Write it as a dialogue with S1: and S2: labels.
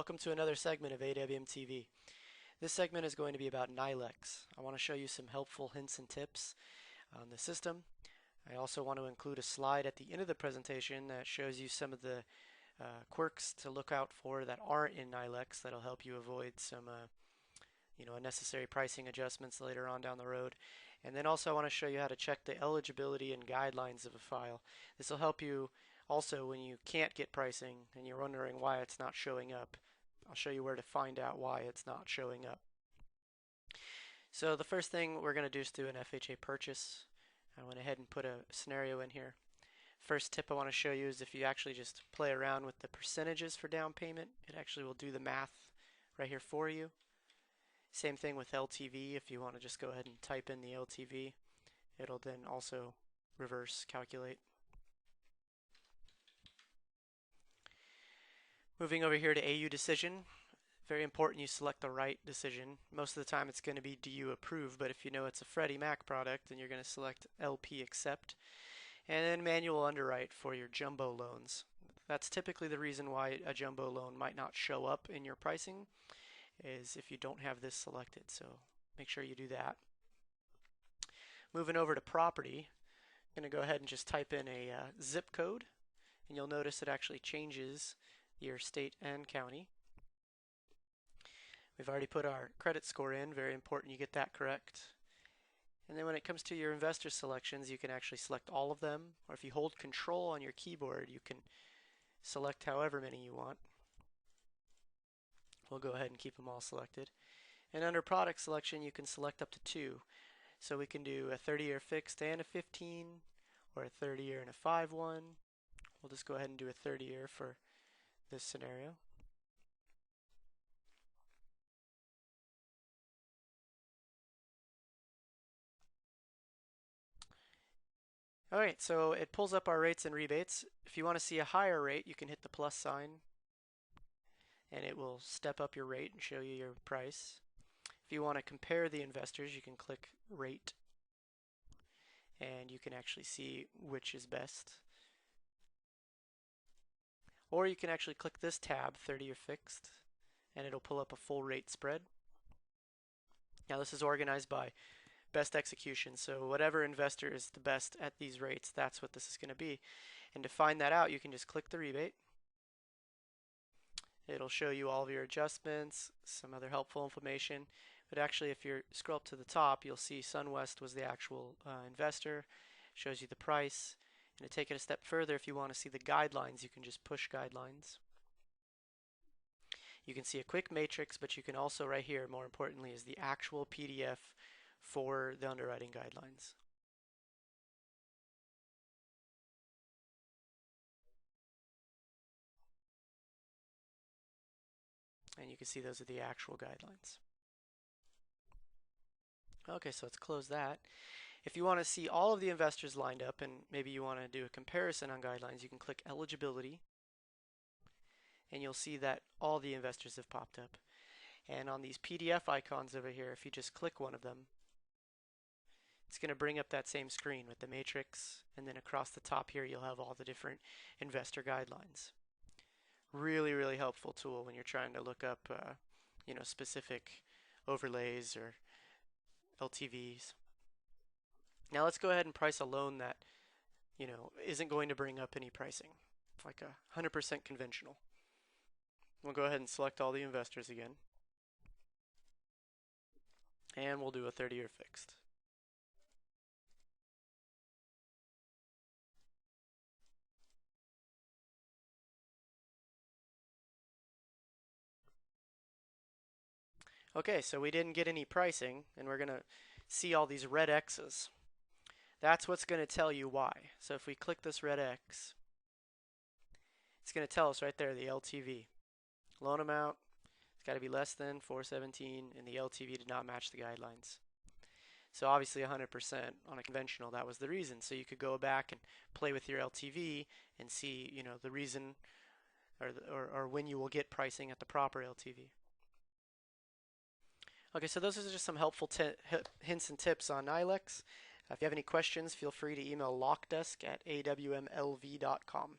S1: welcome to another segment of AWM TV. This segment is going to be about NYLX. I want to show you some helpful hints and tips on the system. I also want to include a slide at the end of the presentation that shows you some of the quirks to look out for that aren't in NYLX that'll help you avoid some unnecessary pricing adjustments later on down the road. And then also I want to show you how to check the eligibility and guidelines of a file. This will help you also when you can't get pricing and you're wondering why it's not showing up. I'll show you where to find out why it's not showing up. So the first thing we're going to do is do an FHA purchase. I went ahead and put a scenario in here. First tip I want to show you is if you actually just play around with the percentages for down payment, it actually will do the math right here for you. Same thing with LTV. If you want to just go ahead and type in the LTV, it'll then also reverse calculate. Moving over here to AU decision, very important you select the right decision. Most of the time it's going to be do you approve, but if you know it's a Freddie Mac product, then you're going to select LP accept. And then manual underwrite for your jumbo loans. That's typically the reason why a jumbo loan might not show up in your pricing, is if you don't have this selected, so make sure you do that. Moving over to property, I'm going to go ahead and just type in a zip code, and you'll notice it actually changes your state and county. We've already put our credit score in, very important you get that correct. And then when it comes to your investor selections, you can actually select all of them, or if you hold control on your keyboard, you can select however many you want. We'll go ahead and keep them all selected. And under product selection, you can select up to 2. So we can do a 30-year fixed and a 15, or a 30-year and a 5-1. We'll just go ahead and do a 30-year for this scenario. Alright, so it pulls up our rates and rebates. If you want to see a higher rate, you can hit the plus sign and it will step up your rate and show you your price. If you want to compare the investors, you can click rate and you can actually see which is best. Or you can actually click this tab, 30-year fixed, and it'll pull up a full rate spread. Now this is organized by best execution, so whatever investor is the best at these rates, that's what this is going to be. And to find that out, you can just click the rebate. It'll show you all of your adjustments, some other helpful information. But actually, if you scroll up to the top, you'll see SunWest was the actual investor. Shows you the price. And to take it a step further, if you want to see the guidelines, you can just push guidelines. You can see a quick matrix, but you can also, right here, more importantly, is the actual PDF for the underwriting guidelines. And you can see those are the actual guidelines. Okay, so let's close that. If you want to see all of the investors lined up and maybe you want to do a comparison on guidelines, you can click eligibility and you'll see that all the investors have popped up. And on these PDF icons over here, if you just click one of them, it's going to bring up that same screen with the matrix, and then across the top here you'll have all the different investor guidelines. Really, really helpful tool when you're trying to look up specific overlays or LTVs. Now let's go ahead and price a loan that isn't going to bring up any pricing, like a 100% conventional. We'll go ahead and select all the investors again, and we'll do a 30-year fixed. Okay, so we didn't get any pricing, and we're going to see all these red X's. That's what's going to tell you why. So if we click this red X, it's going to tell us right there the LTV. Loan amount, it's got to be less than 417, and the LTV did not match the guidelines. So obviously 100% on a conventional, that was the reason. So you could go back and play with your LTV and see, the reason or when you will get pricing at the proper LTV. Okay, so those are just some helpful hints and tips on NYLX. If you have any questions, feel free to email lockdesk@awmlv.com.